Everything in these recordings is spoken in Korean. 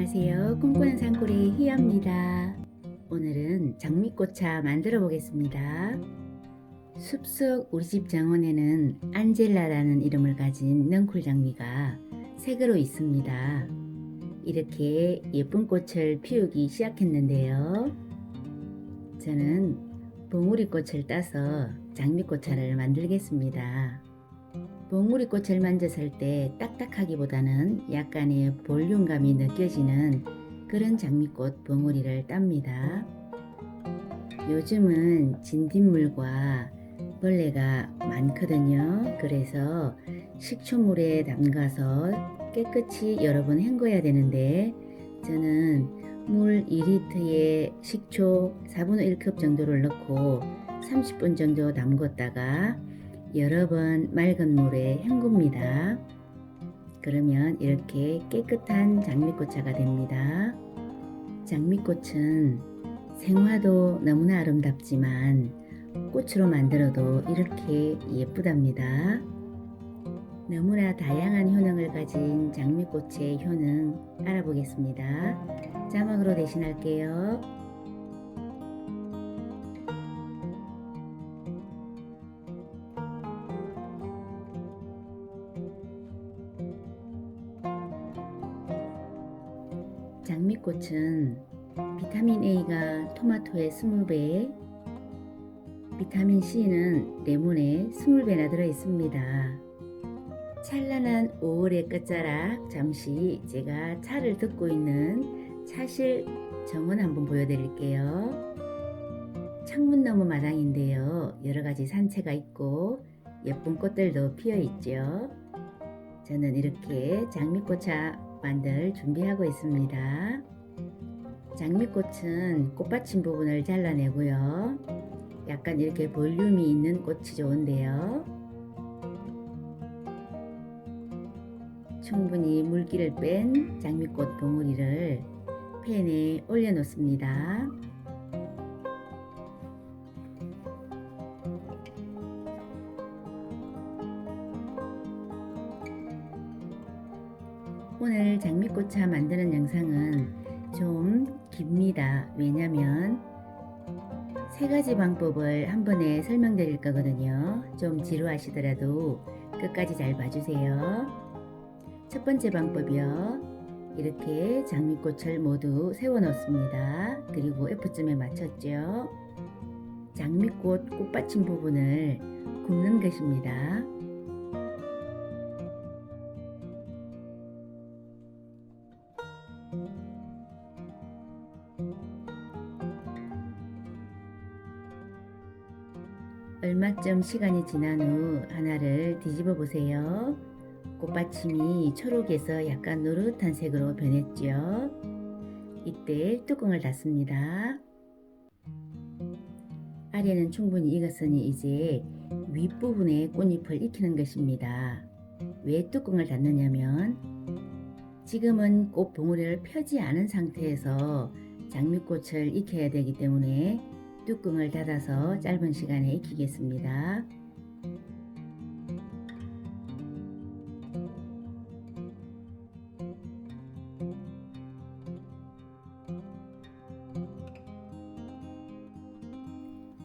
안녕하세요. 꿈꾸는 산골의 희아입니다. 오늘은 장미꽃차 만들어 보겠습니다. 숲속 우리 집 정원에는 안젤라라는 이름을 가진 넝쿨 장미가 새 그루 있습니다. 이렇게 예쁜 꽃을 피우기 시작했는데요. 저는 봉우리꽃을 따서 장미꽃차를 만들겠습니다. 봉우리꽃을 만졌을 때 딱딱하기보다는 약간의 볼륨감이 느껴지는 그런 장미꽃 봉우리를 땁니다. 요즘은 진딧물과 벌레가 많거든요. 그래서 식초물에 담가서 깨끗이 여러 번 헹궈야 되는데 저는 물 2리터에 식초 4분의 1컵 정도를 넣고 30분 정도 담궜다가 여러 번 맑은 물에 헹굽니다. 그러면 이렇게 깨끗한 장미꽃차가 됩니다. 장미꽃은 생화도 너무나 아름답지만 꽃으로 만들어도 이렇게 예쁘답니다. 너무나 다양한 효능을 가진 장미꽃의 효능 알아보겠습니다. 자막으로 대신할게요. 장미꽃은 비타민 A가 토마토의 20배, 비타민 C는 레몬의 20배나 들어있습니다. 찬란한 5월의 끝자락, 잠시 제가 차를 듣고 있는 차실 정원 한번 보여드릴게요. 창문 너머 마당인데요. 여러가지 산채가 있고 예쁜 꽃들도 피어 있죠. 저는 이렇게 장미꽃차 만들 준비하고 있습니다. 장미꽃은 꽃받침 부분을 잘라내고요. 약간 이렇게 볼륨이 있는 꽃이 좋은데요. 충분히 물기를 뺀 장미꽃 봉우리를 팬에 올려 놓습니다. 오늘 장미꽃차 만드는 영상은 좀 깁니다. 왜냐면 세 가지 방법을 한 번에 설명드릴 거거든요. 좀 지루하시더라도 끝까지 잘 봐주세요. 첫 번째 방법이요. 이렇게 장미꽃을 모두 세워 놓습니다. 그리고 F점에 맞췄죠. 장미꽃 꽃받침 부분을 굽는 것입니다. 얼마쯤 시간이 지난 후 하나를 뒤집어 보세요. 꽃받침이 초록에서 약간 노릇한 색으로 변했죠. 이때 뚜껑을 닫습니다. 아래는 충분히 익었으니 이제 윗부분에 꽃잎을 익히는 것입니다. 왜 뚜껑을 닫느냐면 지금은 꽃 봉우리를 펴지 않은 상태에서 장미꽃을 익혀야 되기 때문에 뚜껑을 닫아서 짧은 시간에 익히겠습니다.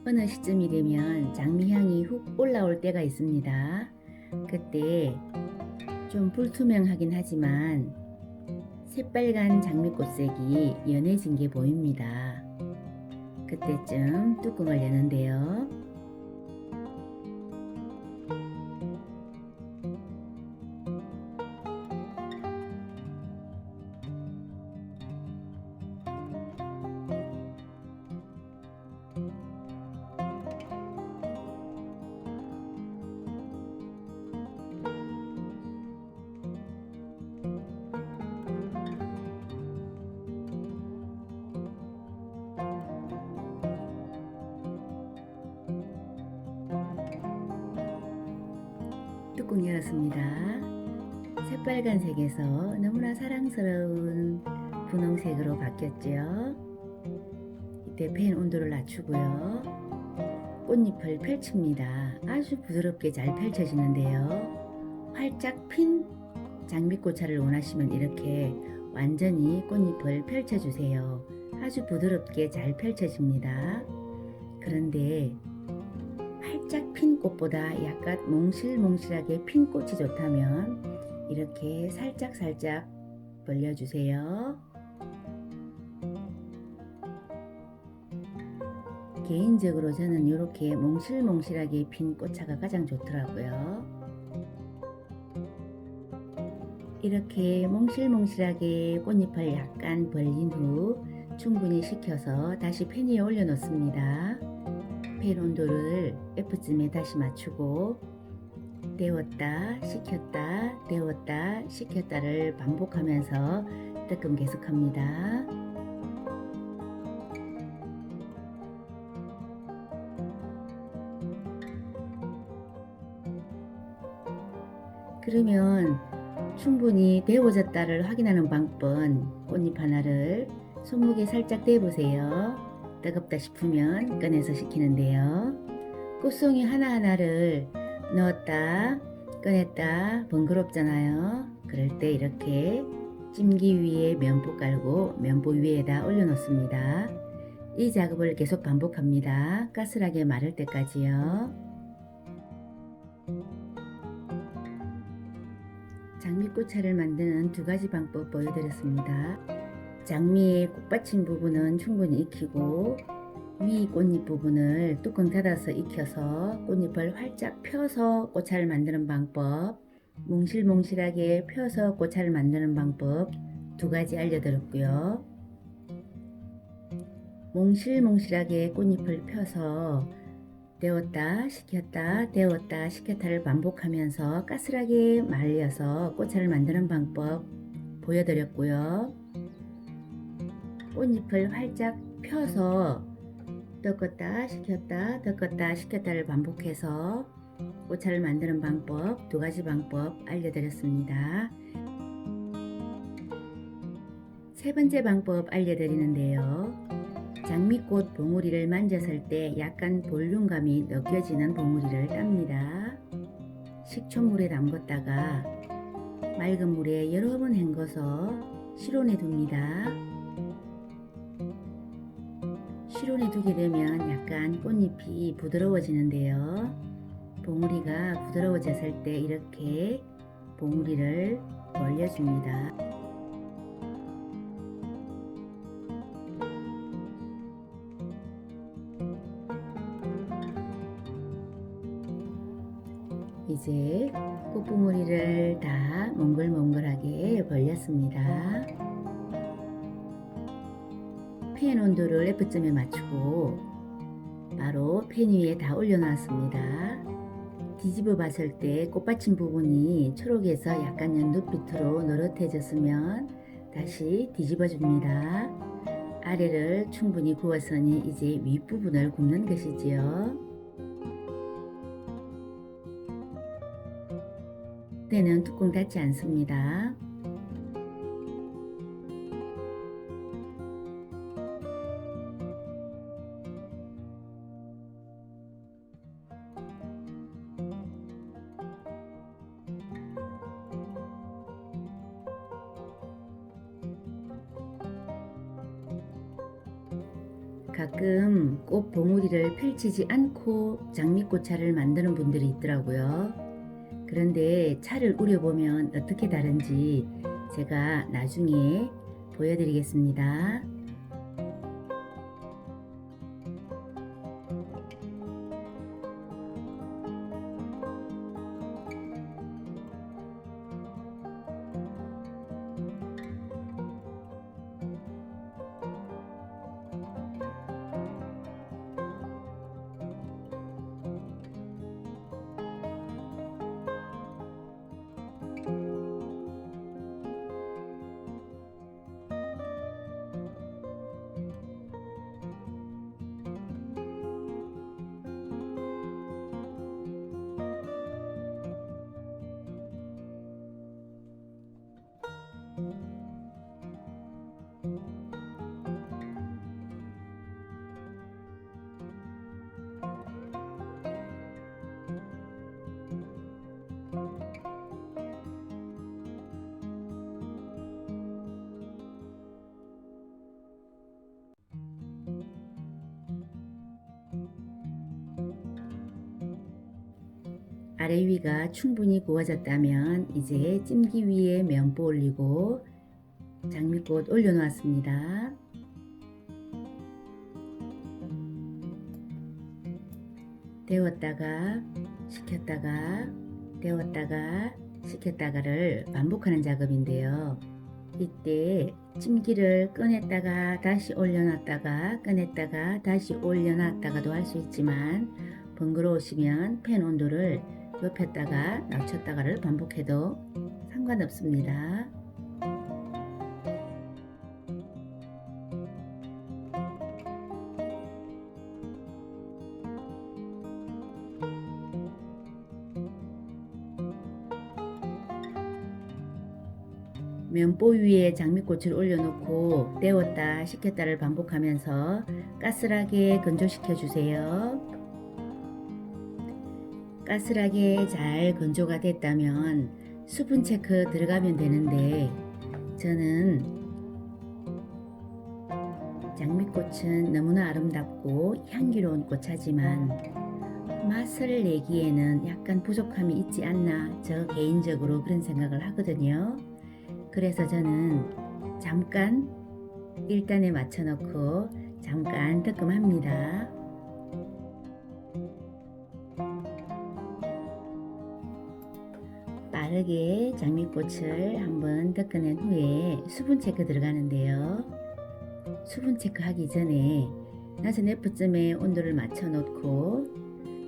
어느 시점이 되면 장미향이 훅 올라올 때가 있습니다. 그때 좀 불투명하긴 하지만 새빨간 장미꽃색이 연해진 게 보입니다. 그때쯤 뚜껑을 여는데요. 뚜껑 열었습니다. 새빨간색에서 너무나 사랑스러운 분홍색으로 바뀌었죠. 이때 팬 온도를 낮추고요. 꽃잎을 펼칩니다. 아주 부드럽게 잘 펼쳐지는데요. 활짝 핀 장미꽃차를 원하시면 이렇게 완전히 꽃잎을 펼쳐주세요. 아주 부드럽게 잘 펼쳐집니다. 그런데 활짝 핀 꽃보다 약간 몽실몽실하게 핀 꽃이 좋다면 이렇게 살짝 벌려주세요. 개인적으로 저는 이렇게 몽실몽실하게 핀 꽃차가 가장 좋더라고요. 이렇게 몽실몽실하게 꽃잎을 약간 벌린 후 충분히 식혀서 다시 팬 위에 올려 놓습니다. 팬 온도를 F쯤에 다시 맞추고 데웠다 식혔다 데웠다 식혔다를 반복하면서 뜨끔 계속합니다. 그러면 충분히 데워졌다를 확인하는 방법은 꽃잎 하나를 손목에 살짝 대보세요. 뜨겁다 싶으면 꺼내서 식히는데요. 꽃송이 하나하나를 넣었다 꺼냈다 번거롭잖아요. 그럴 때 이렇게 찜기 위에 면보 깔고 면보 위에다 올려 놓습니다. 이 작업을 계속 반복합니다. 가스라게 마를 때까지요. 장미꽃차를 만드는 두 가지 방법 보여드렸습니다. 장미의 꽃받침 부분은 충분히 익히고 위 꽃잎 부분을 뚜껑 닫아서 익혀서 꽃잎을 활짝 펴서 꽃차를 만드는 방법, 몽실몽실하게 펴서 꽃차를 만드는 방법 두 가지 알려드렸고요. 몽실몽실하게 꽃잎을 펴서 데웠다 식혔다 데웠다 식혔다를 반복하면서 가스라게 말려서 꽃차를 만드는 방법 보여드렸고요. 꽃잎을 활짝 펴서 떴다 식혔다 떴다 식혔다를 반복해서 꽃차를 만드는 방법 두 가지 방법 알려드렸습니다. 세 번째 방법 알려드리는데요. 장미꽃 봉우리를 만졌을 때 약간 볼륨감이 느껴지는 봉우리를 땁니다. 식초물에 담궜다가 맑은 물에 여러 번 헹궈서 실온에 둡니다. 실온에 두게 되면 약간 꽃잎이 부드러워지는데요. 봉우리가 부드러워졌을 때 이렇게 봉우리를 벌려줍니다. 이제 꽃봉오리를 다 몽글몽글하게 벌렸습니다. 팬 온도를 F점에 맞추고 바로 팬 위에 다 올려놨습니다. 뒤집어 봤을 때 꽃받침 부분이 초록에서 약간 연두빛으로 노릇해졌으면 다시 뒤집어 줍니다. 아래를 충분히 구웠으니 이제 윗부분을 굽는 것이지요. 때는 뚜껑 닫지 않습니다. 가끔 꽃 봉우리를 펼치지 않고 장미꽃차를 만드는 분들이 있더라고요. 그런데 차를 우려보면 어떻게 다른지 제가 나중에 보여드리겠습니다. 아래 위가 충분히 구워졌다면 이제 찜기 위에 면보 올리고 장미꽃 올려놓았습니다. 데웠다가 식혔다가 데웠다가 식혔다가를 반복하는 작업인데요. 이때 찜기를 꺼냈다가 다시 올려놨다가 꺼냈다가 다시 올려놨다가도 할 수 있지만 번거로우시면 팬 온도를 높였다가 낮췄다가를 반복해도 상관없습니다. 면보 위에 장미꽃을 올려놓고 데웠다 식혔다를 반복하면서 가스라게 건조시켜 주세요. 가스라게 잘 건조가 됐다면 수분 체크 들어가면 되는데 저는 장미꽃은 너무나 아름답고 향기로운 꽃하지만 맛을 내기에는 약간 부족함이 있지 않나 저 개인적으로 그런 생각을 하거든요. 그래서 저는 잠깐 1단에 맞춰 놓고 잠깐 뜨끔합니다. 빠르게 장미꽃을 한번 닦아낸 후에 수분 체크 들어가는데요. 수분 체크 하기 전에 낮은 F점에 온도를 맞춰 놓고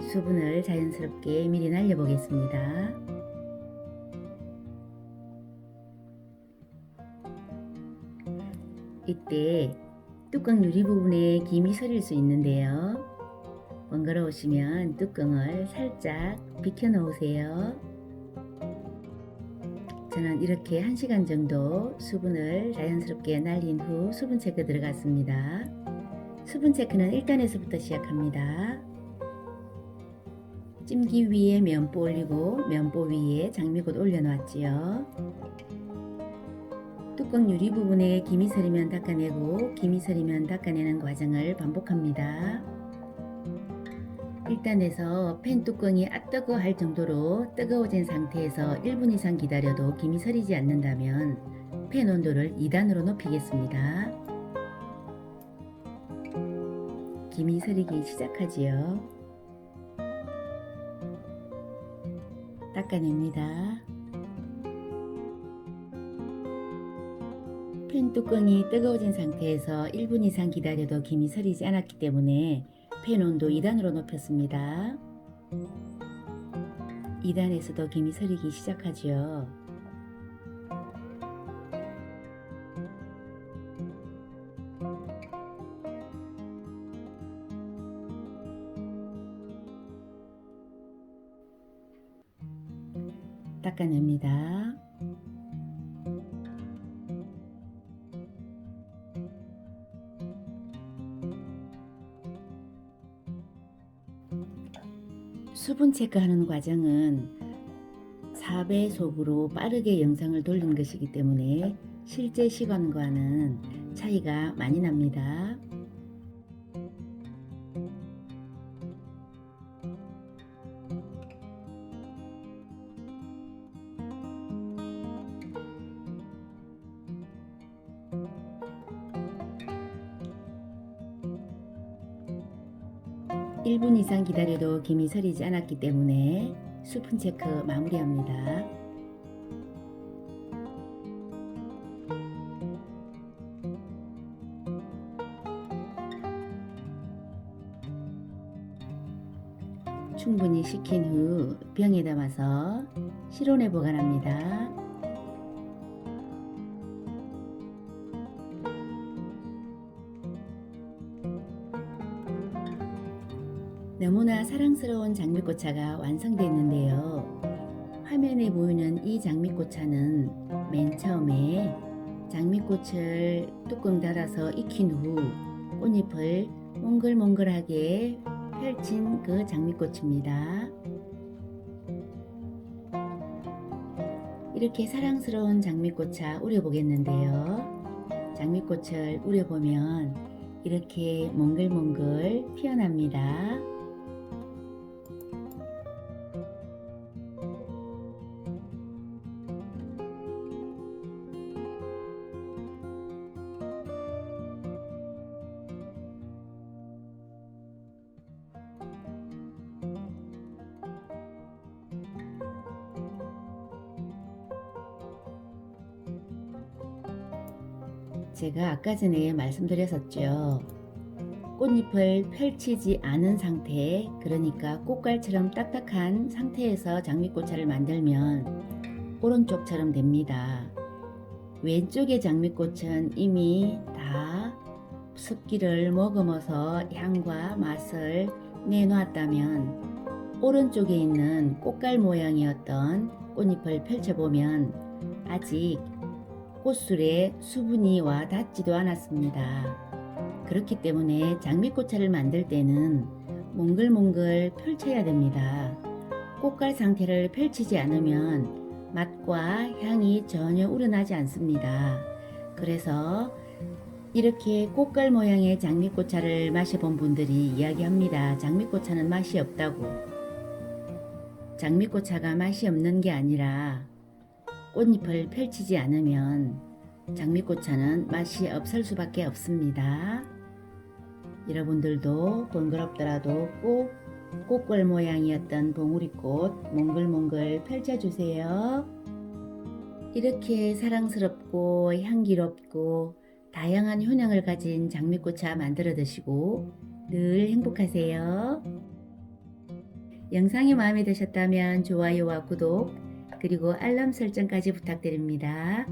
수분을 자연스럽게 미리 날려 보겠습니다. 이때 뚜껑 유리 부분에 김이 서릴 수 있는데요. 번거로우시면 뚜껑을 살짝 비켜 놓으세요. 저는 이렇게 1시간 정도 수분을 자연스럽게 날린 후 수분 체크 들어갔습니다. 수분 체크는 1단에서부터 시작합니다. 찜기 위에 면보 올리고 면보 위에 장미꽃 올려놨지요. 뚜껑 유리 부분에 김이 서리면 닦아내고 김이 서리면 닦아내는 과정을 반복합니다. 1단에서 팬 뚜껑이 뜨거 할 정도로 뜨거워진 상태에서 1분 이상 기다려도 김이 서리지 않는다면 팬 온도를 2단으로 높이겠습니다. 김이 서리기 시작하지요. 닦아냅니다. 팬 뚜껑이 뜨거워진 상태에서 1분 이상 기다려도 김이 서리지 않았기 때문에 팬 온도 2단으로 높였습니다. 2단에서도 김이 서리기 시작하죠. 닦아냅니다. 수분 체크하는 과정은 4배속으로 빠르게 영상을 돌린 것이기 때문에 실제 시간과는 차이가 많이 납니다. (1분) 이상 기다려도 김이 서리지 않았기 때문에 수분 체크 마무리합니다. 충분히 식힌 후 병에 담아서 실온에 보관합니다. 너무나 사랑스러운 장미꽃차가 완성됐는데요. 화면에 보이는 이 장미꽃차는 맨 처음에 장미꽃을 뚜껑 닫아서 익힌 후 꽃잎을 몽글몽글하게 펼친 그 장미꽃입니다. 이렇게 사랑스러운 장미꽃차 우려보겠는데요. 장미꽃을 우려보면 이렇게 몽글몽글 피어납니다. 제가 아까 전에 말씀드렸었죠. 꽃잎을 펼치지 않은 상태, 그러니까 꽃갈처럼 딱딱한 상태에서 장미꽃차를 만들면 오른쪽처럼 됩니다. 왼쪽의 장미꽃은 이미 다 습기를 머금어서 향과 맛을 내놓았다면, 오른쪽에 있는 꽃갈 모양이었던 꽃잎을 펼쳐보면 아직 꽃술에 수분이 와 닿지도 않았습니다. 그렇기 때문에 장미꽃차를 만들 때는 몽글몽글 펼쳐야 됩니다. 꽃갈 상태를 펼치지 않으면 맛과 향이 전혀 우러나지 않습니다. 그래서 이렇게 꽃갈 모양의 장미꽃차를 마셔본 분들이 이야기합니다. 장미꽃차는 맛이 없다고. 장미꽃차가 맛이 없는 게 아니라 꽃잎을 펼치지 않으면 장미꽃차는 맛이 없을 수밖에 없습니다. 여러분들도 번거롭더라도 꼭 꽃갈 모양이었던 봉우리꽃 몽글몽글 펼쳐주세요. 이렇게 사랑스럽고 향기롭고 다양한 효능을 가진 장미꽃차 만들어 드시고 늘 행복하세요. 영상이 마음에 드셨다면 좋아요와 구독 그리고 알람 설정까지 부탁드립니다.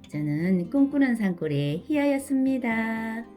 저는 꿈꾸는 산골의 희아였습니다.